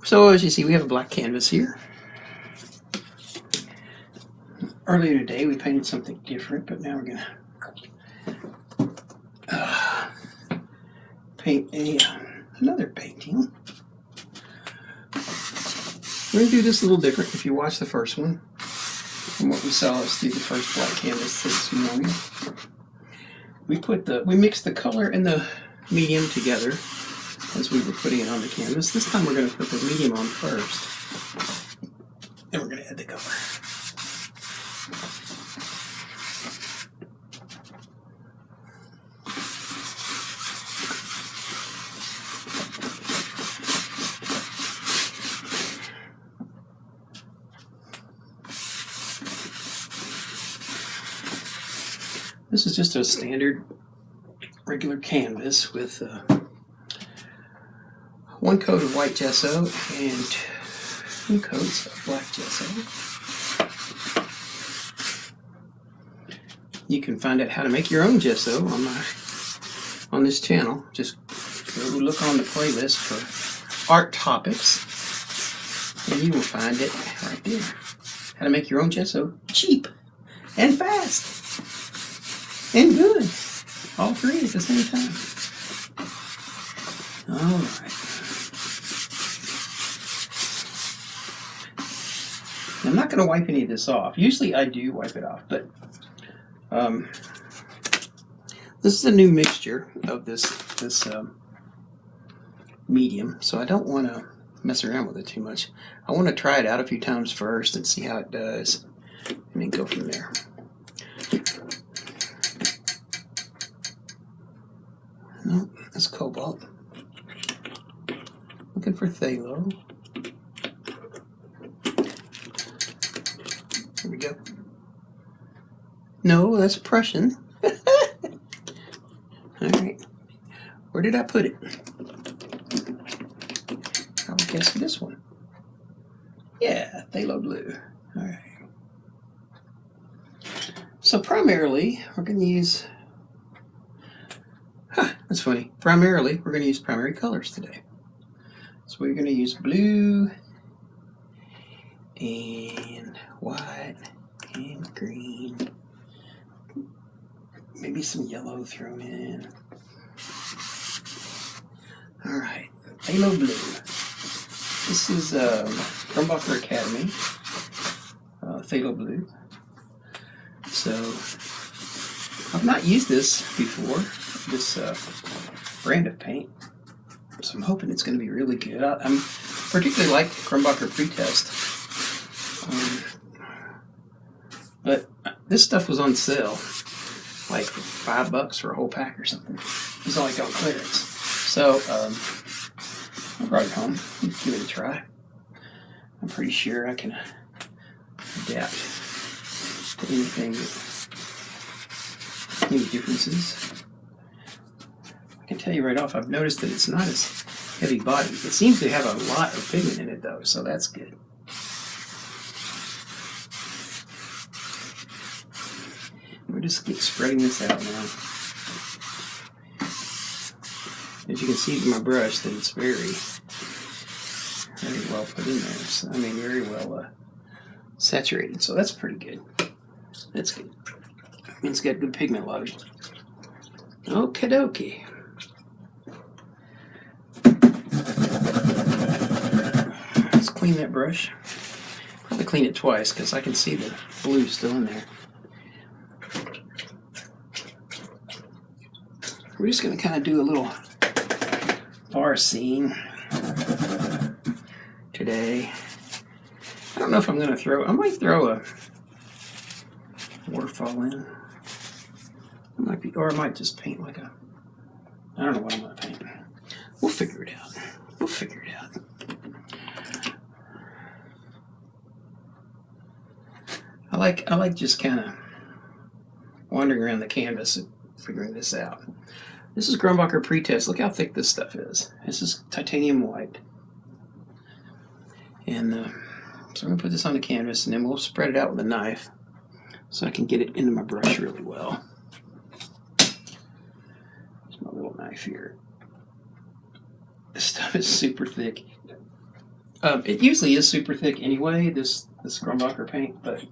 So as you see, we have a black canvas here. Earlier today we painted something different, but now we're going to paint another painting. We're going to do this a little different. If you watch the first one, and what we saw is through the first black canvas this morning, we mixed the color and the medium together as we were putting it on the canvas. This time we're going to put the medium on first, and we're going to add the color. This is just a standard regular canvas with one coat of white gesso and 2 coats of black gesso. You can find out how to make your own gesso on this channel. Just go look on the playlist for art topics and you will find it right there. How to make your own gesso cheap and fast. And good. All 3 at the same time. Alright. I'm not going to wipe any of this off. Usually I do wipe it off, but this is a new mixture of this medium, so I don't want to mess around with it too much. I want to try it out a few times first and see how it does, and then go from there. No, that's cobalt. Looking for phthalo. There we go. No, that's Prussian. Alright. Where did I put it? I would guess this one. Yeah, phthalo blue. Alright. So primarily, we're going to use... That's funny. Primarily, we're going to use primary colors today. So we're going to use blue and white and green. Maybe some yellow thrown in. Alright, phthalo blue. This is Grumbacher Academy phthalo blue. So, I've not used this before. This brand of paint, so I'm hoping it's going to be really good. I'm particularly like Grumbacher Pretest, but this stuff was on sale, like for $5 for a whole pack or something. It was like on clearance, so I brought it home. Give it a try. I'm pretty sure I can adapt to anything. Any differences? I can tell you right off, I've noticed that it's not as heavy bodied. It seems to have a lot of pigment in it though, so that's good. We're just spreading this out now. As you can see from my brush that it's very well put in there. So, I mean, very well saturated, so that's pretty good. That's good. I mean, it's got good pigment load. Okie dokie. Let's clean that brush. Probably clean it twice because I can see the blue still in there. We're just going to kind of do a little bar scene today. I don't know if I'm going to I might throw a waterfall in. It might be, or I might just paint like a, I don't know what I'm going to paint. We'll figure it out. We'll figure it out. I like just kind of wandering around the canvas and figuring this out. This is Grumbacher Pretest. Look how thick this stuff is. This is titanium white. And so I'm going to put this on the canvas and then we'll spread it out with a knife so I can get it into my brush really well. There's my little knife here. This stuff is super thick. It usually is super thick anyway, this Grumbacher paint, but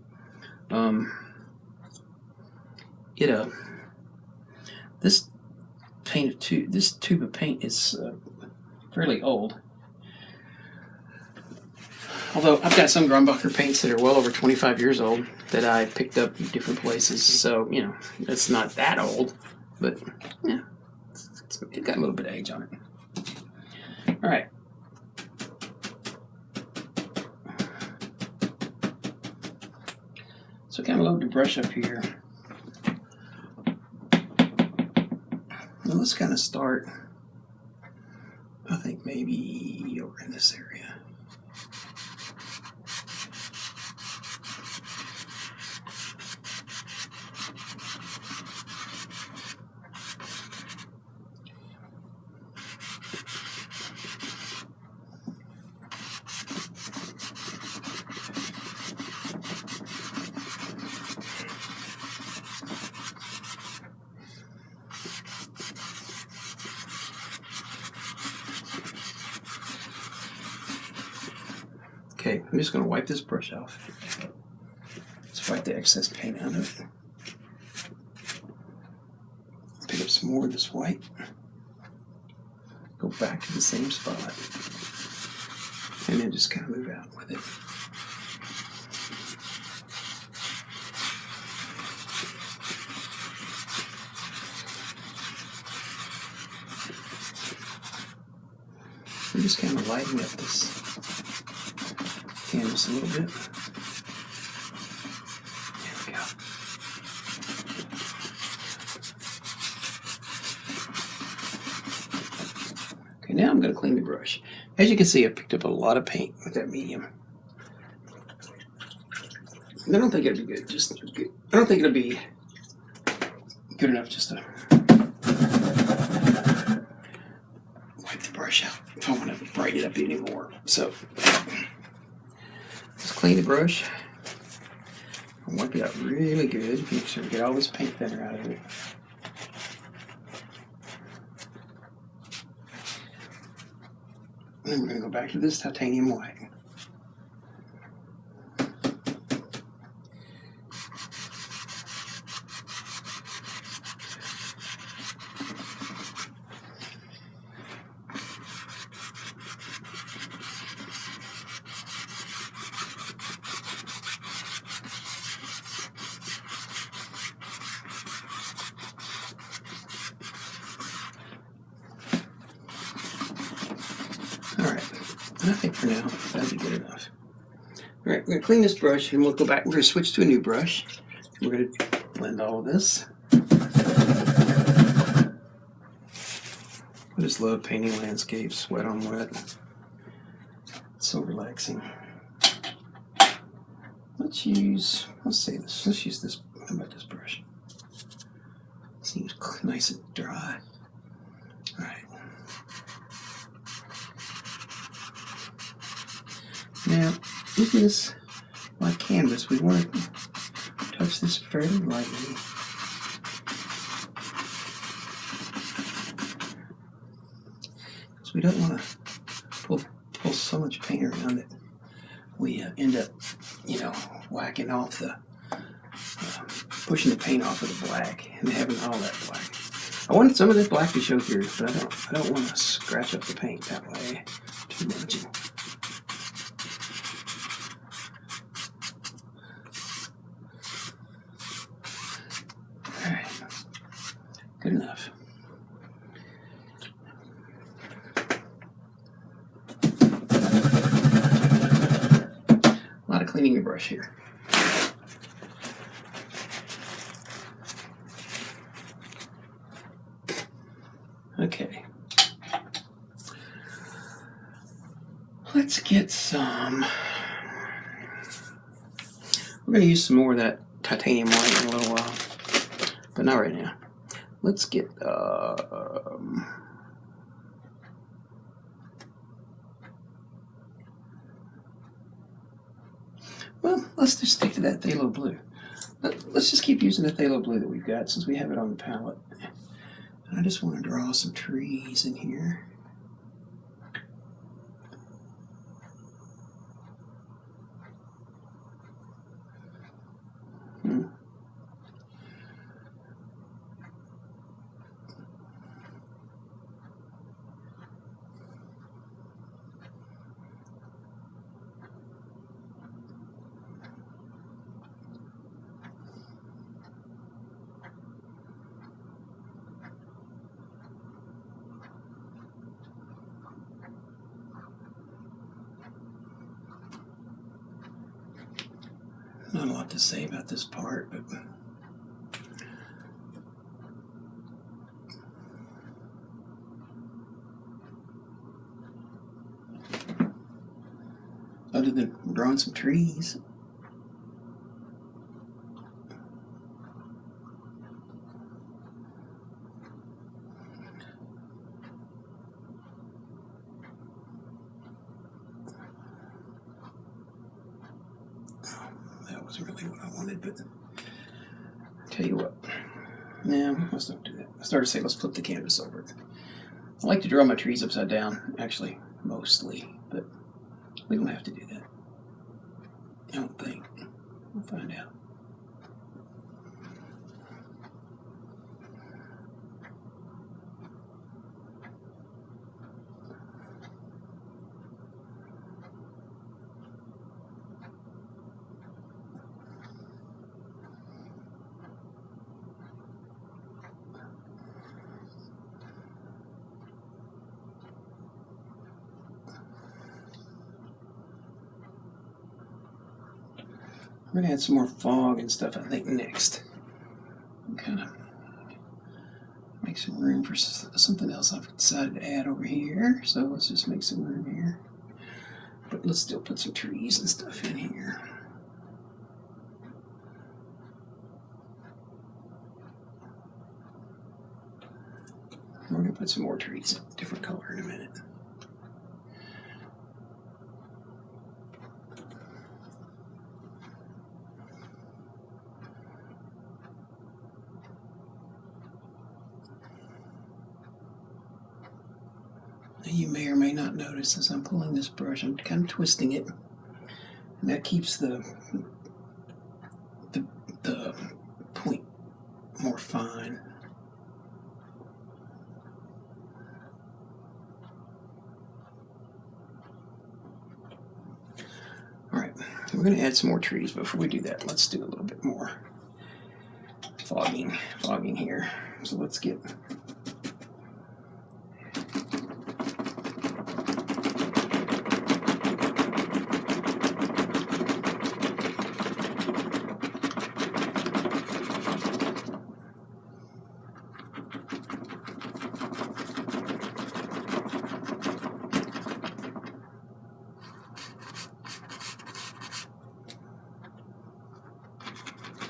this this tube of paint is fairly old. Although I've got some Grumbacher paints that are well over 25 years old that I picked up in different places, so you know it's not that old, but yeah, it got a little bit of age on it. All right. So kind of load the brush up here. Now let's kind of start, I think maybe over in this area. Okay, I'm just going to wipe this brush off. Let's wipe the excess paint out of it. Pick up some more of this white. Go back to the same spot. And then just kind of move out with it. I'm just kind of lighten up this canvas a little bit. There we go. Okay, now I'm going to clean the brush. As you can see, I picked up a lot of paint with that medium. I don't think it'll be good. I don't think it'll be good enough just to wipe the brush out. I don't want to brighten it up anymore. So let's clean the brush and wipe it out really good. Make sure we get all this paint thinner out of it. And then we're going to go back to this titanium white. I think for now, that'll be good enough. All right, we're going to clean this brush and we'll go back. We're going to switch to a new brush. We're going to blend all of this. I just love painting landscapes, wet on wet. It's so relaxing. Let's use this. How about this brush? Seems nice and dry. All right. Now, with this white canvas, we want to touch this fairly lightly. Because we don't want to pull so much paint around that we end up, whacking off pushing the paint off of the black and having all that black. I wanted some of this black to show through, but I don't want to scratch up the paint that way too much. Good enough. A lot of cleaning the brush here. Okay. Let's get some. We're going to use some more of that titanium white in a little while, but not right now. Let's get, well, let's just stick to that phthalo blue. Let's just keep using the phthalo blue that we've got since we have it on the palette. And I just want to draw some trees in here. lot to say about this part, but other than drawing some trees. That wasn't really what I wanted, but I'll tell you what. No, let's not do that. I started to say let's flip the canvas over. I like to draw my trees upside down, actually, mostly, but we don't have to do that. I don't think. We'll find out. I'm going to add some more fog and stuff, I think, next. Kind of make some room for something else I've decided to add over here. So let's just make some room here. But let's still put some trees and stuff in here. We're going to put some more trees, a different color in a minute. You may or may not notice as I'm pulling this brush, I'm kind of twisting it, and that keeps the point more fine. All right, we're going to add some more trees. Before we do that, let's do a little bit more fogging here. So let's get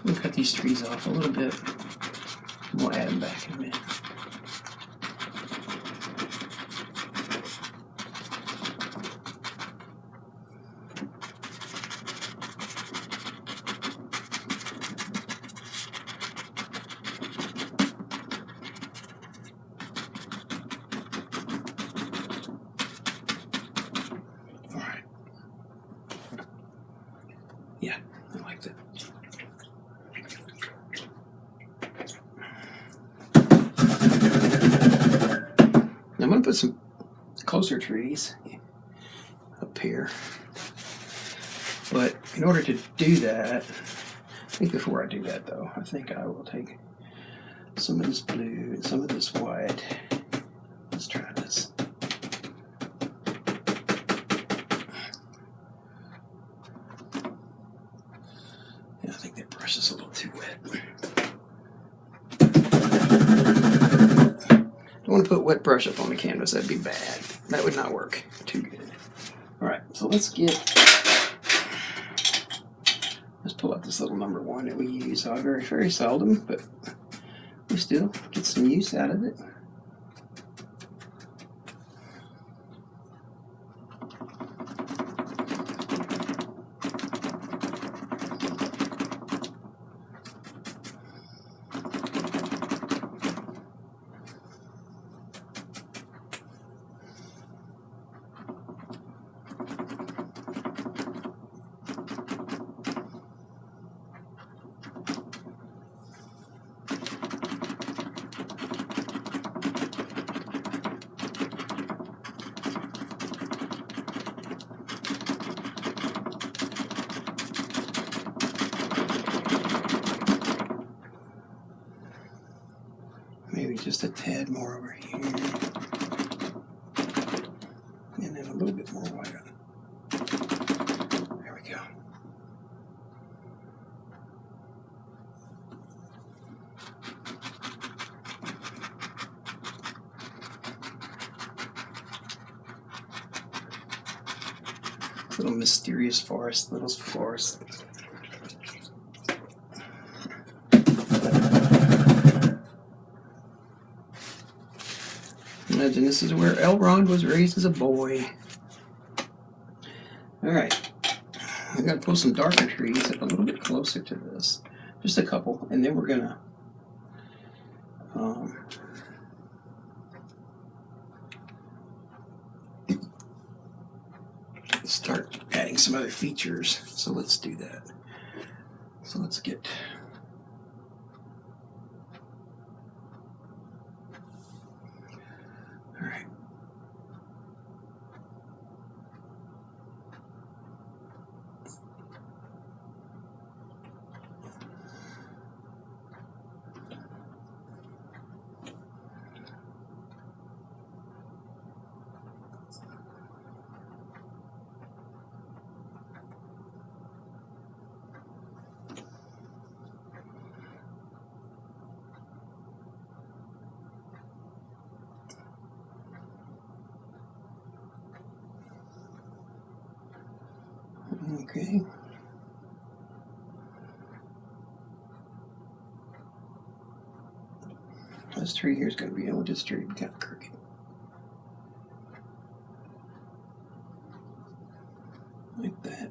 we'll cut these trees off a little bit. We'll add them back in a minute. All right. Yeah, I like that. I'm going to put some closer trees up here, but in order to do that, I think before I do that though, I think I will take some of this blue and some of this white. Let's try this. Yeah, I think that brush is a little too wet. I don't want to put wet brush up on the canvas, that'd be bad. That would not work too good. All right, so let's pull out this little number 1 that we use very, very seldom, but we still get some use out of it. Maybe just a tad more over here. And then a little bit more white on. There we go. Little mysterious forest, little forest. Imagine this is where Elrond was raised as a boy. Alright. I'm going to pull some darker trees up a little bit closer to this. Just a couple. And then we're going to start adding some other features. So let's do that. So let's get... Alright. Okay. This tree here is going to be able to straight kind of crooked. Like that.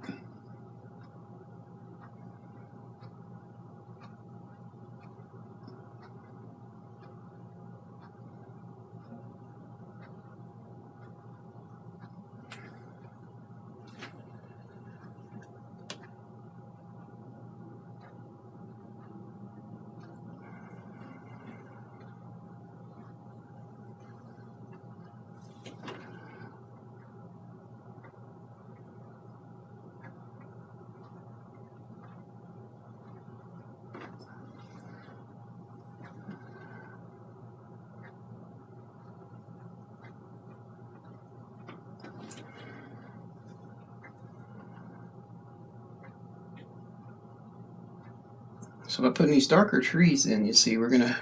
So by putting these darker trees in, you see, we're going to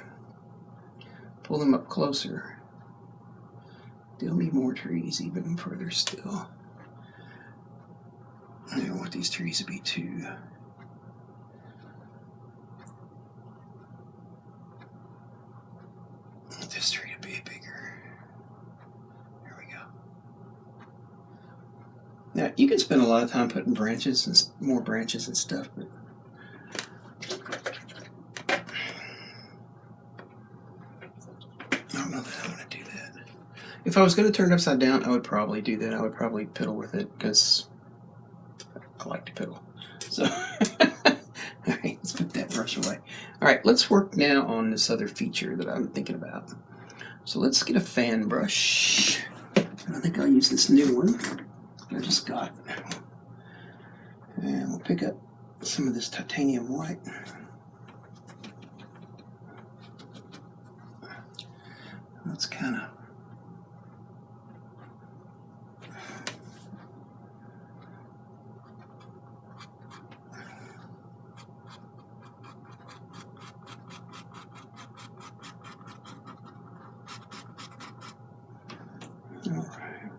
pull them up closer. There'll be more trees even further still. I don't want these trees to be too... I want this tree to be bigger. There we go. Now, you can spend a lot of time putting branches and more branches and stuff, but I don't know that I'm going to do that. If I was going to turn it upside down, I would probably do that. I would probably piddle with it because I like to piddle. So, alright, let's put that brush away. Alright, let's work now on this other feature that I'm thinking about. So let's get a fan brush. I think I'll use this new one I just got. And we'll pick up some of this titanium white. Let's kind of alright.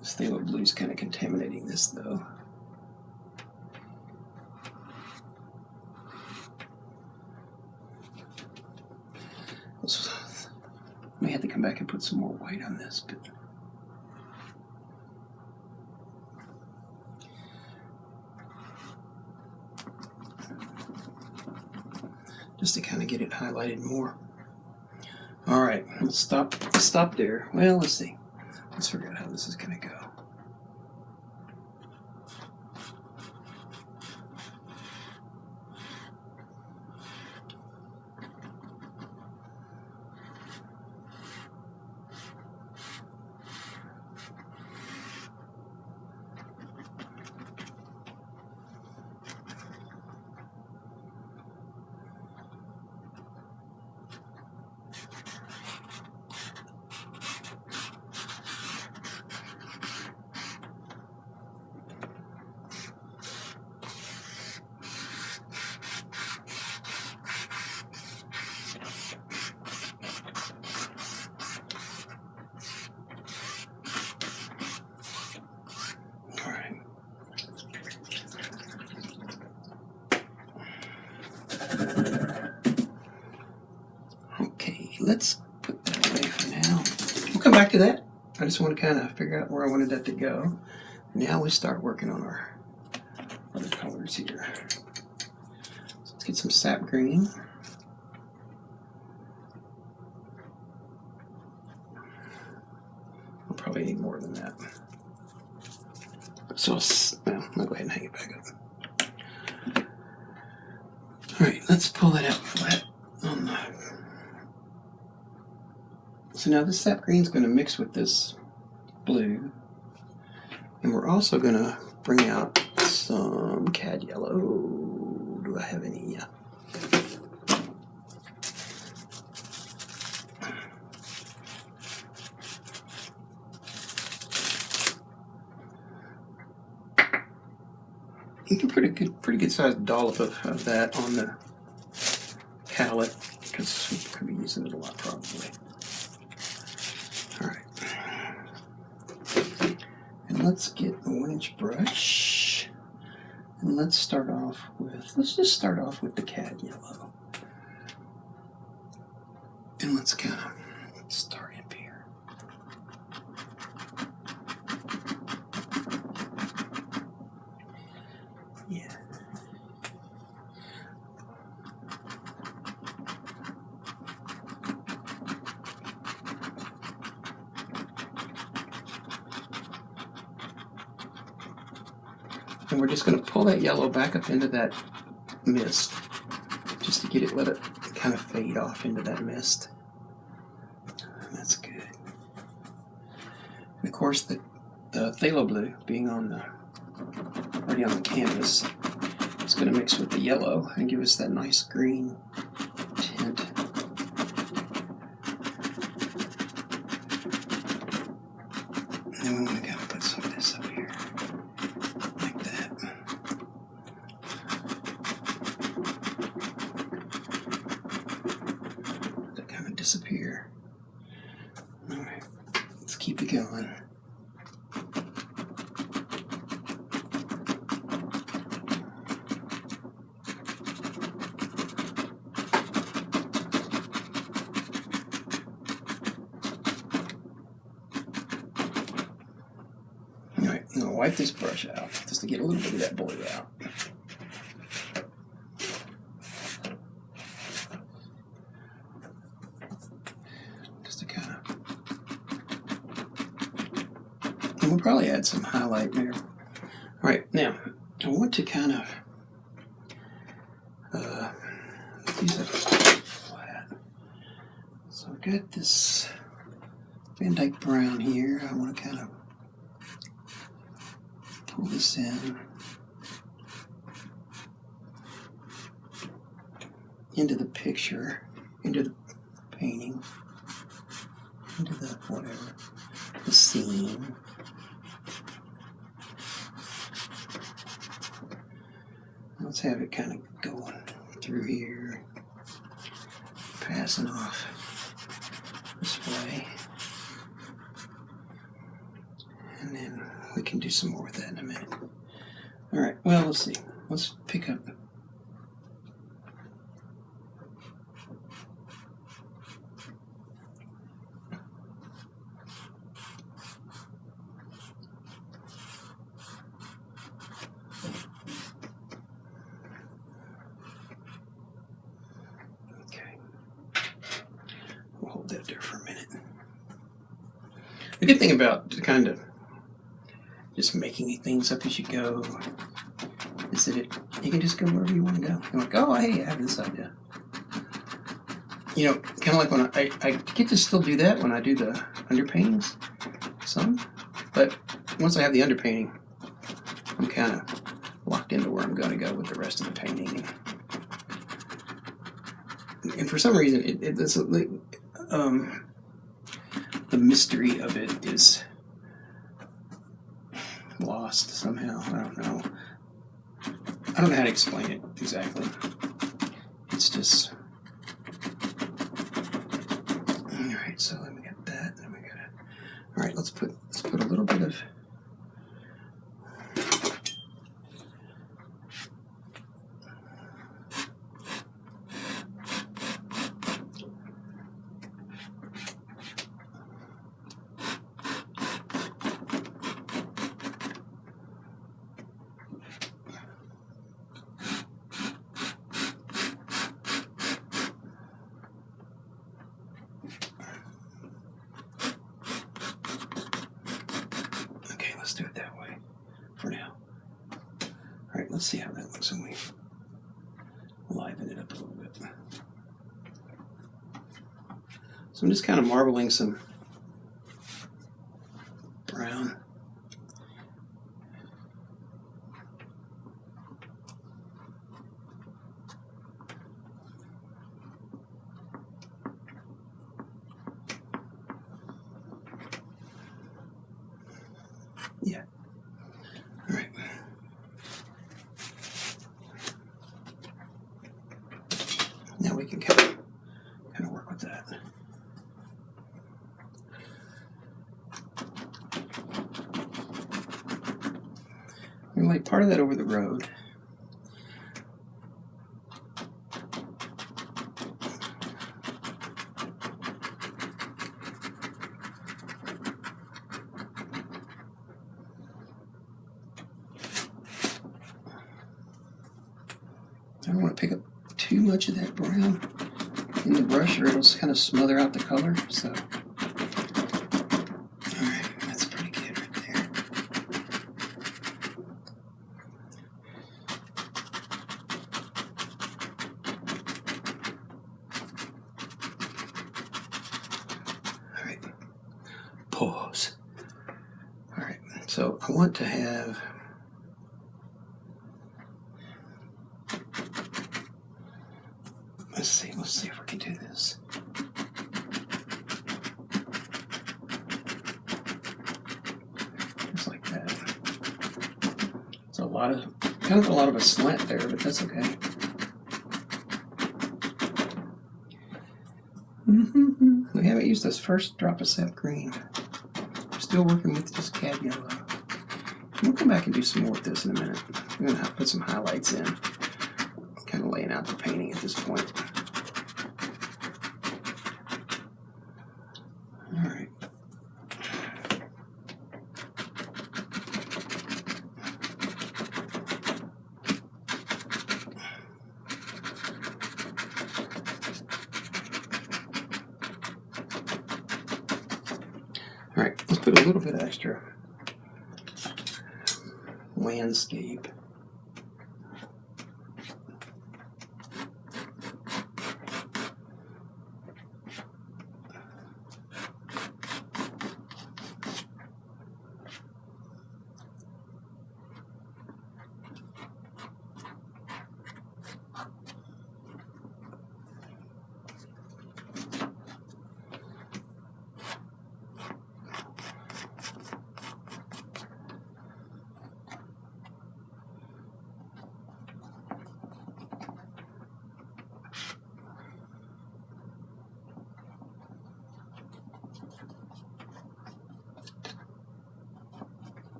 This phthalo blue is kind of contaminating this though. May have to come back and put some more white on this, but just to kind of get it highlighted more. All right, let's stop there. Well, let's see. Let's figure out how this is going to go. put that away for now. We'll come back to that. I just want to kind of figure out where I wanted that to go. Now we start working on our other colors here. So let's get some sap green. We'll probably need more than that. So I'll go ahead and hang it back up. All right, let's pull that out flat on the. So now this sap green is going to mix with this blue, and we're also going to bring out some cad yellow. Do I have any? Yeah. You can put a pretty good sized dollop of that on the palette because we could be using it a lot probably. All right, and let's get a 1-inch brush, and let's just start off with the cad yellow, and let's kind of start up here. Yeah. And we're just going to pull that yellow back up into that mist, just to let it kind of fade off into that mist. That's good. And of course, the phthalo blue being already on the canvas, it's going to mix with the yellow and give us that nice green tint. And then we want to kind of put some of this up here, like that. To kind of disappear. All right, let's keep it going. I'm going to wipe this brush out just to get a little bit of that blue out. Just to kind of... And we'll probably add some highlight there. All right, now, I want to kind of... use that flat. So I've got this Van Dyke brown here. I want to kind of pull this into the picture, into the painting, into the whatever, the scene. Let's have it kind of going through here, passing off this way. And then we can do some more with that in a minute. All right, well, let's see. Let's pick up. Okay. We'll hold that there for a minute. The good thing about kind of just making things up as you go is that you can just go wherever you want to go. You're like, oh, hey, I have this idea. You know, kind of like when I get to still do that when I do the underpaintings, some, but once I have the underpainting, I'm kind of locked into where I'm going to go with the rest of the painting. And for some reason, the mystery of it is lost somehow. I don't know how to explain it exactly. It's just all right. So let me get that. Then we gotta. All right. Let's put a little bit of. let's see how that looks when we liven it up a little bit. So I'm just kind of marbling some brown. Yeah. All right. Now we can kind of work with that. We're going to lay part of that over the road. I don't want to pick up too much of that brown in the brush or it'll kind of smother out the color. So, alright, that's pretty good right there. Alright, pause. Alright, so I want to have let's see if we can do this. Just like that. It's a lot of a slant there, but that's okay. We haven't used this first drop of sap green. We're still working with just cad yellow. We'll come back and do some more with this in a minute. I'm going to put some highlights in. Kind of laying out the painting at this point. Alright. Alright, let's put a little bit of extra landscape.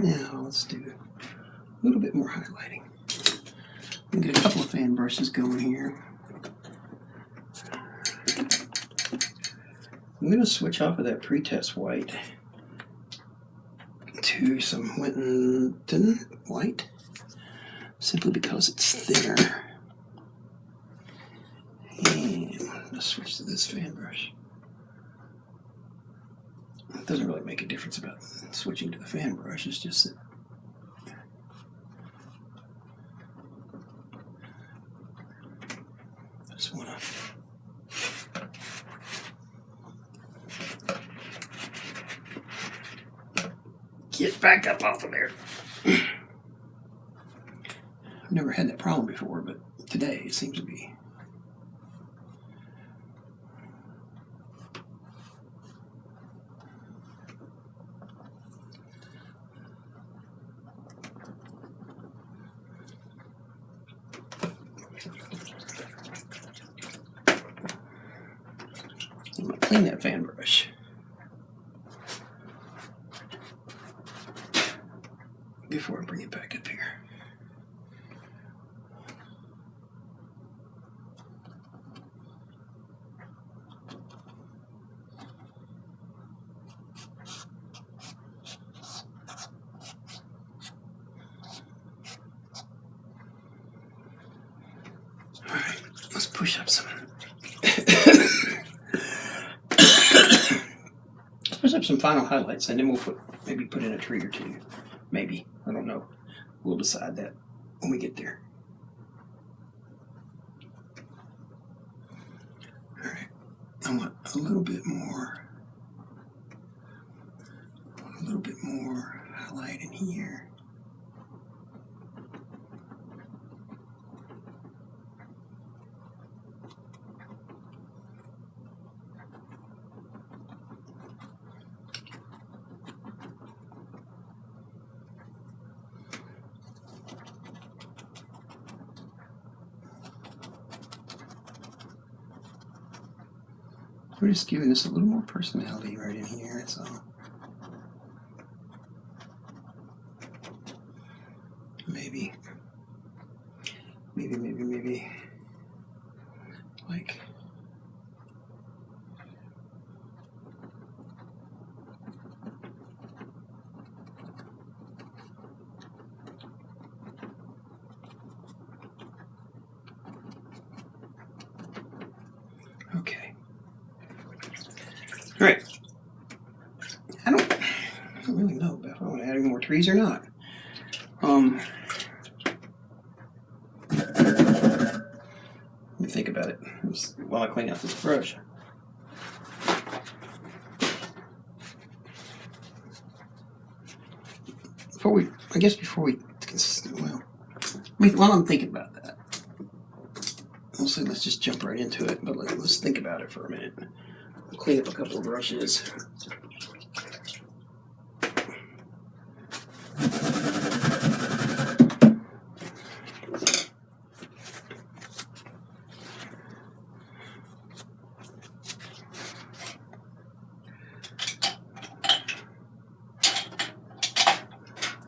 Now let's do a little bit more highlighting. I'm going to get a couple of fan brushes going here. I'm going to switch off of that pretest white to some Winton white, simply because it's thinner. And let's switch to this fan brush. It doesn't really make a difference about switching to the fan brush, it's just that I just want to get back up off of there. I've never had that problem before, but today it seems to be. I'm going to clean that fan brush before I bring it back up here. All right, let's push up some push up some final highlights, and then we'll maybe put in a tree or two. Maybe. I don't know. We'll decide that when we get there. All right. I want a little bit more highlight in here. We're just giving this a little more personality right in here, so. Maybe. Like. Okay. All right. I don't really know if I want to add any more trees or not. Let me think about it while I clean out this brush. While I'm thinking about that, let's just jump right into it, but let's think about it for a minute. I'll clean up a couple of brushes.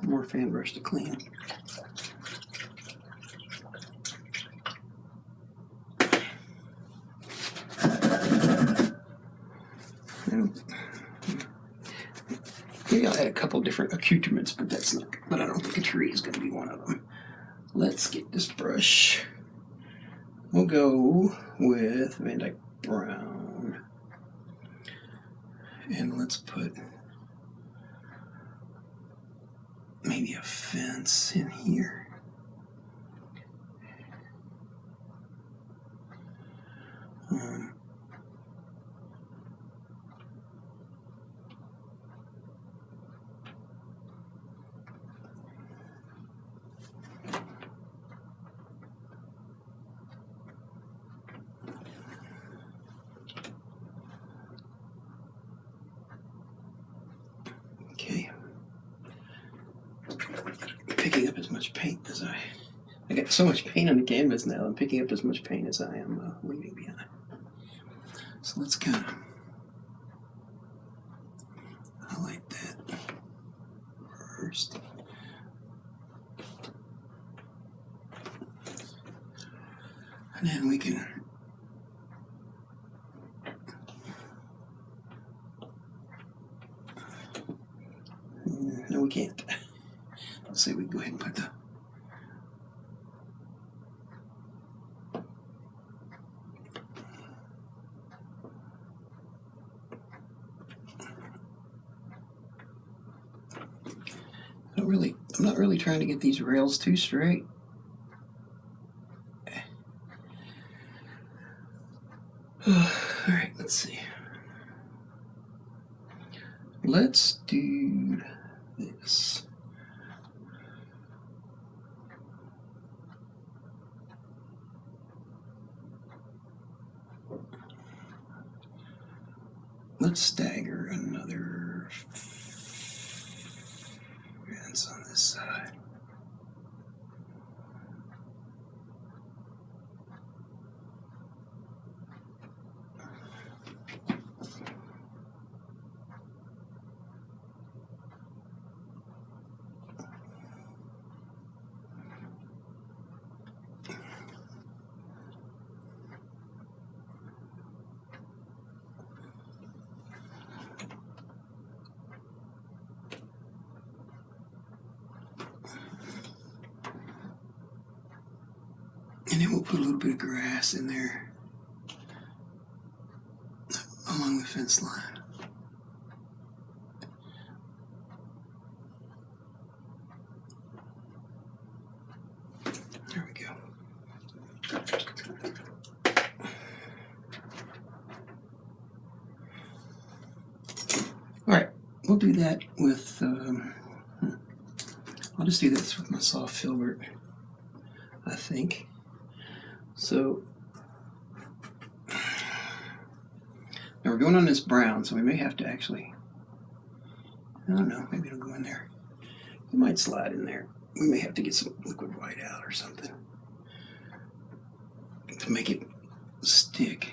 More fan brush to clean. Maybe I'll add a couple different accoutrements, but I don't think a tree is going to be one of them. Let's get this brush. We'll go with Van Dyke Brown. And let's put maybe a fence in here. Okay. Picking up as much paint as I got so much paint on the canvas now. I'm picking up as much paint as I am leaving behind. So let's kind of highlight that first. And then we can no, we can't. Let's see, we can go ahead and put the I'm not really trying to get these rails too straight. Alright, let's see. Let's do this. Let's stagger another fence on this side. And then we'll put a little bit of grass in there along the fence line. There we go. All right, we'll do that with, I'll just do this with my soft filbert, I think. So, now we're going on this brown, so we may have to actually, I don't know, maybe it'll go in there. It might slide in there. We may have to get some liquid white out or something to make it stick.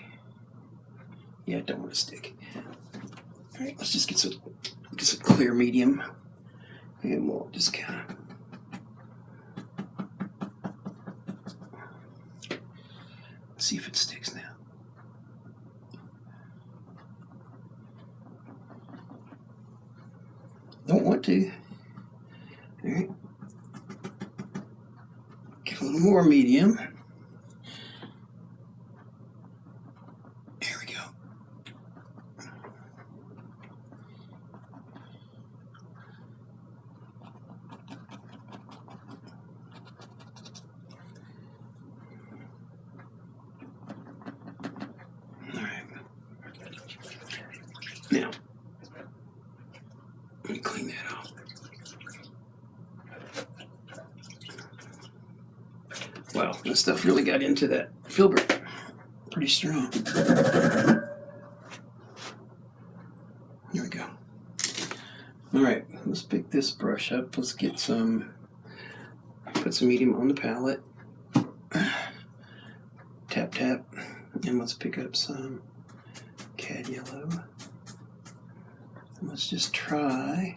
Yeah, I don't want to stick. All right, let's just get some clear medium, and we'll just kind of. See if it sticks now. Don't want to. All right. Get a little more medium. There we go. All right. Now, let me clean that off. Wow, this stuff really got into that filbert pretty strong. Here we go. All right, let's pick this brush up. Let's get some, put some medium on the palette. Tap, tap, and let's pick up some cad yellow. And let's just try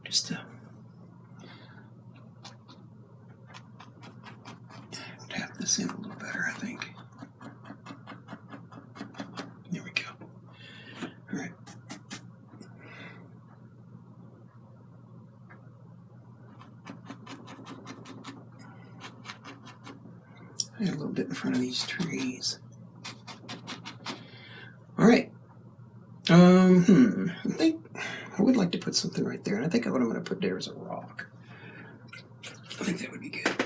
just to tap this in a little better, I think. There we go. All right. I had a little bit in front of these trees. All right. I think I would like to put something right there, and I think what I'm going to put there is a rock. I think that would be good.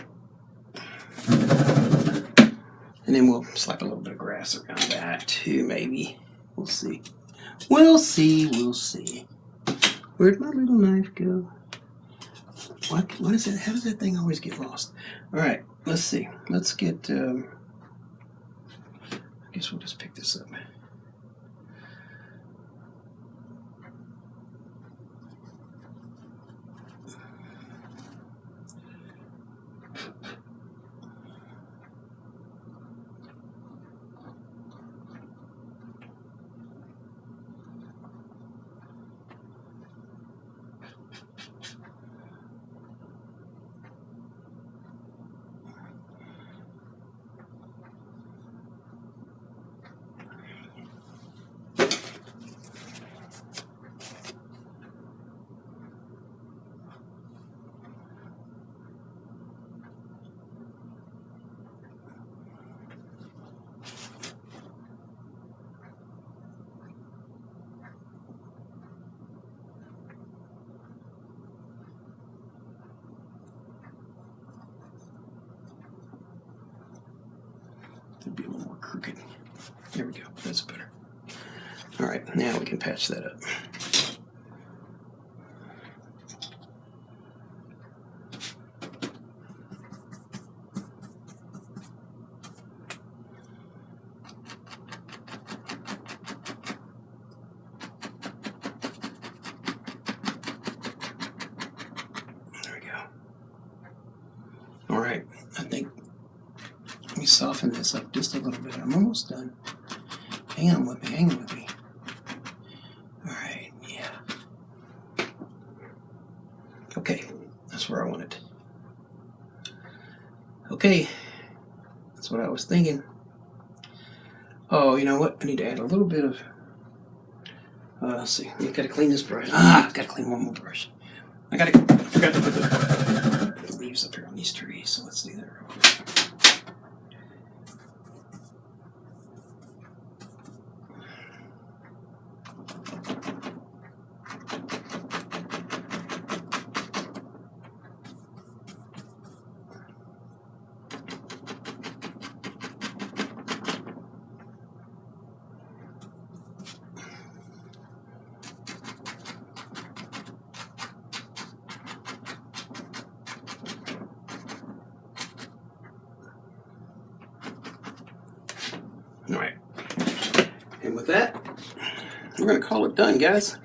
And then we'll slap a little bit of grass around that too, maybe. We'll see. We'll see. Where'd my little knife go? What is that? How does that thing always get lost? All right, let's see. Let's get, I guess we'll just pick this up. It'll be a little more crooked. There we go. That's better. All right, now we can patch that up. There we go. All right, I think let me soften this up just a little bit. I'm almost done. Hang on with me. All right, yeah. Okay, that's where I want it. Okay, that's what I was thinking. Oh, you know what? I need to add a little bit of, let's see. I gotta clean this brush. I've gotta clean one more brush. I forgot to put the leaves up here on these trees, so let's do that real quick. All right. And with that, we're going to call it done, guys.